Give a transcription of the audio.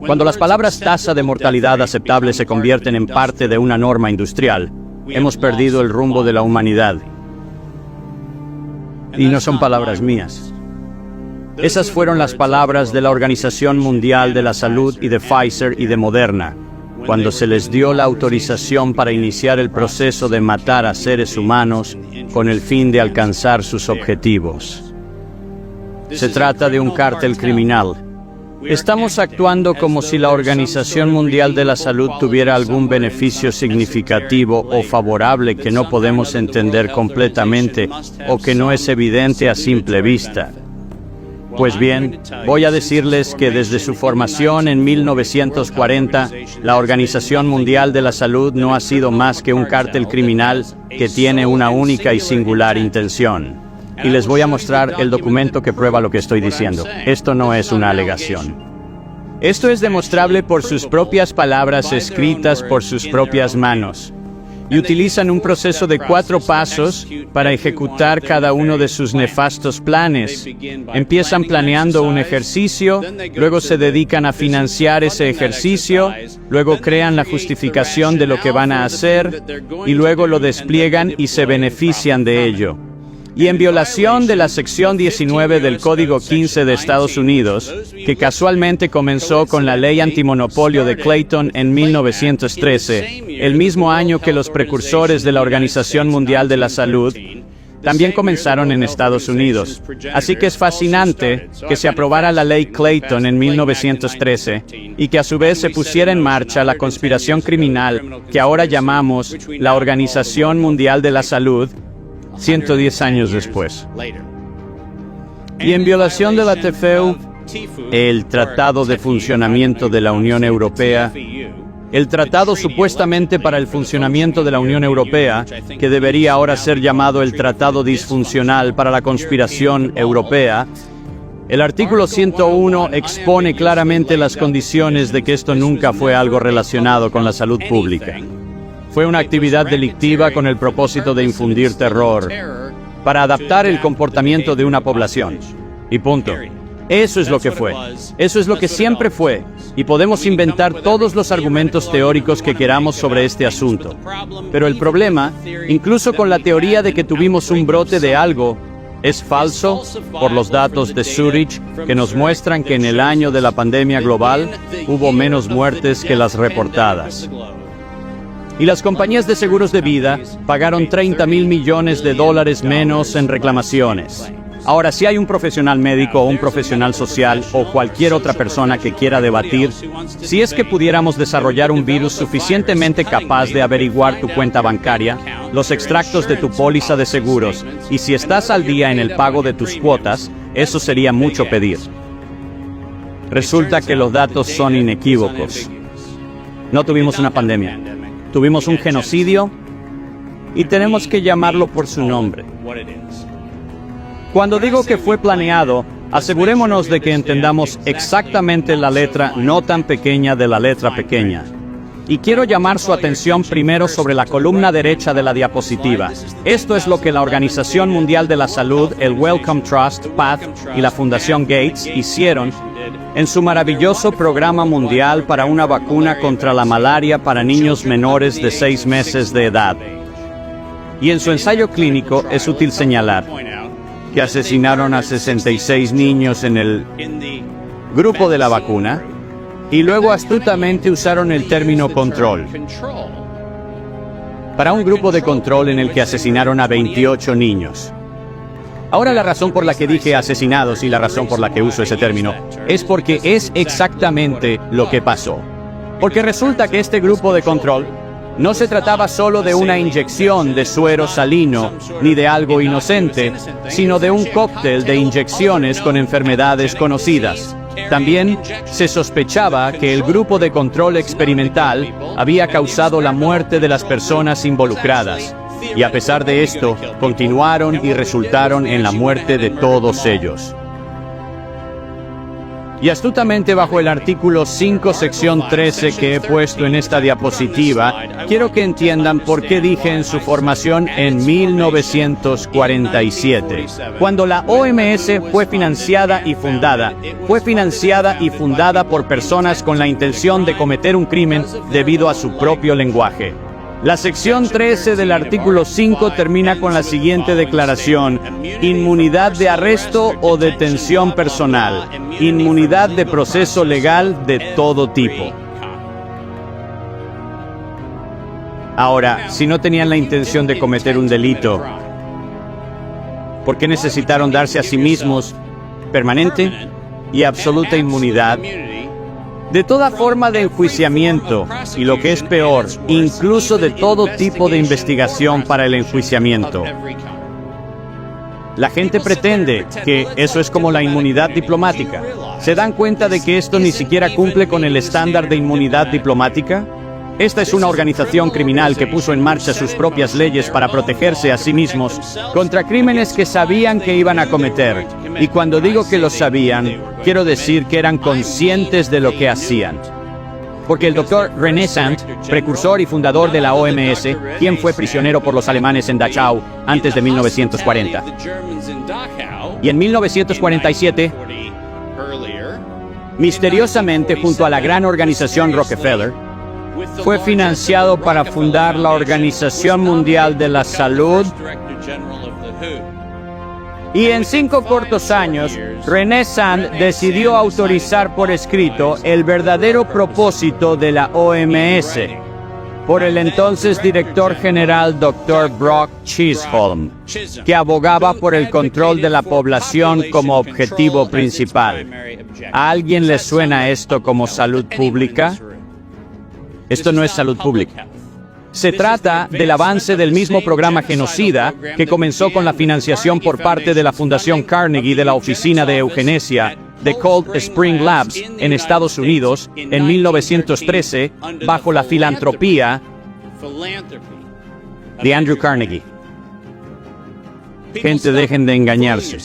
Cuando las palabras tasa de mortalidad aceptable se convierten en parte de una norma industrial, hemos perdido el rumbo de la humanidad. Y no son palabras mías. Esas fueron las palabras de la Organización Mundial de la Salud y de Pfizer y de Moderna, cuando se les dio la autorización para iniciar el proceso de matar a seres humanos con el fin de alcanzar sus objetivos. Se trata de un cártel criminal. Estamos actuando como si la Organización Mundial de la Salud tuviera algún beneficio significativo o favorable que no podemos entender completamente o que no es evidente a simple vista. Pues bien, voy a decirles que desde su formación en 1940, la Organización Mundial de la Salud no ha sido más que un cártel criminal que tiene una única y singular intención. Y les voy a mostrar el documento que prueba lo que estoy diciendo. Esto no es una alegación. Esto es demostrable por sus propias palabras escritas por sus propias manos. Y utilizan un proceso de 4 pasos para ejecutar cada uno de sus nefastos planes. Empiezan planeando un ejercicio, luego se dedican a financiar ese ejercicio, luego crean la justificación de lo que van a hacer, y luego lo despliegan y se benefician de ello. Y en violación de la sección 19 del Código 15 de Estados Unidos, que casualmente comenzó con la ley antimonopolio de Clayton en 1913, el mismo año que los precursores de la Organización Mundial de la Salud, también comenzaron en Estados Unidos. Así que es fascinante que se aprobara la ley Clayton en 1913 y que a su vez se pusiera en marcha la conspiración criminal que ahora llamamos la Organización Mundial de la Salud, 110 años después. Y en violación de la TFU, el Tratado de Funcionamiento de la Unión Europea, el tratado supuestamente para el funcionamiento de la Unión Europea, que debería ahora ser llamado el Tratado Disfuncional para la Conspiración Europea, el artículo 101 expone claramente las condiciones de que esto nunca fue algo relacionado con la salud pública. Fue una actividad delictiva con el propósito de infundir terror, para adaptar el comportamiento de una población. Y punto. Eso es lo que fue. Eso es lo que siempre fue. Y podemos inventar todos los argumentos teóricos que queramos sobre este asunto. Pero el problema, incluso con la teoría de que tuvimos un brote de algo, es falso por los datos de Zurich que nos muestran que en el año de la pandemia global hubo menos muertes que las reportadas. Y las compañías de seguros de vida pagaron $30,000 millones menos en reclamaciones. Ahora, si hay un profesional médico o un profesional social o cualquier otra persona que quiera debatir, si es que pudiéramos desarrollar un virus suficientemente capaz de averiguar tu cuenta bancaria, los extractos de tu póliza de seguros, y si estás al día en el pago de tus cuotas, eso sería mucho pedir. Resulta que los datos son inequívocos. No tuvimos una pandemia. Tuvimos un genocidio y tenemos que llamarlo por su nombre. Cuando digo que fue planeado, asegurémonos de que entendamos exactamente la letra no tan pequeña de la letra pequeña. Y quiero llamar su atención primero sobre la columna derecha de la diapositiva. Esto es lo que la Organización Mundial de la Salud, el Wellcome Trust, PATH y la Fundación Gates hicieron en su maravilloso programa mundial para una vacuna contra la malaria para niños menores de 6 meses de edad. Y en su ensayo clínico es útil señalar que asesinaron a 66 niños en el grupo de la vacuna y luego astutamente usaron el término control para un grupo de control en el que asesinaron a 28 niños. Ahora la razón por la que dije asesinados y la razón por la que uso ese término es porque es exactamente lo que pasó. Porque resulta que este grupo de control no se trataba solo de una inyección de suero salino ni de algo inocente, sino de un cóctel de inyecciones con enfermedades conocidas. También se sospechaba que el grupo de control experimental había causado la muerte de las personas involucradas. Y a pesar de esto, continuaron y resultaron en la muerte de todos ellos. Y astutamente bajo el artículo 5, sección 13 que he puesto en esta diapositiva, quiero que entiendan por qué dije en su formación en 1947. Cuando la OMS fue financiada y fundada por personas con la intención de cometer un crimen debido a su propio lenguaje. La sección 13 del artículo 5 termina con la siguiente declaración: inmunidad de arresto o detención personal, inmunidad de proceso legal de todo tipo. Ahora, si no tenían la intención de cometer un delito, ¿por qué necesitaron darse a sí mismos permanente y absoluta inmunidad de toda forma de enjuiciamiento y, lo que es peor, incluso de todo tipo de investigación para el enjuiciamiento? La gente pretende que eso es como la inmunidad diplomática. ¿Se dan cuenta de que esto ni siquiera cumple con el estándar de inmunidad diplomática? Esta es una organización criminal que puso en marcha sus propias leyes para protegerse a sí mismos contra crímenes que sabían que iban a cometer. Y cuando digo que lo sabían, quiero decir que eran conscientes de lo que hacían. Porque el doctor René Sant, precursor y fundador de la OMS, quien fue prisionero por los alemanes en Dachau antes de 1940. Y en 1947, misteriosamente junto a la gran organización Rockefeller, fue financiado para fundar la Organización Mundial de la Salud. Y en 5 cortos años, René Sant decidió autorizar por escrito el verdadero propósito de la OMS por el entonces director general Dr. Brock Chisholm, que abogaba por el control de la población como objetivo principal. ¿A alguien le suena esto como salud pública? Esto no es salud pública. Se trata del avance del mismo programa genocida que comenzó con la financiación por parte de la Fundación Carnegie de la Oficina de Eugenesia de Cold Spring Labs en Estados Unidos en 1913 bajo la filantropía de Andrew Carnegie. Gente, dejen de engañarse.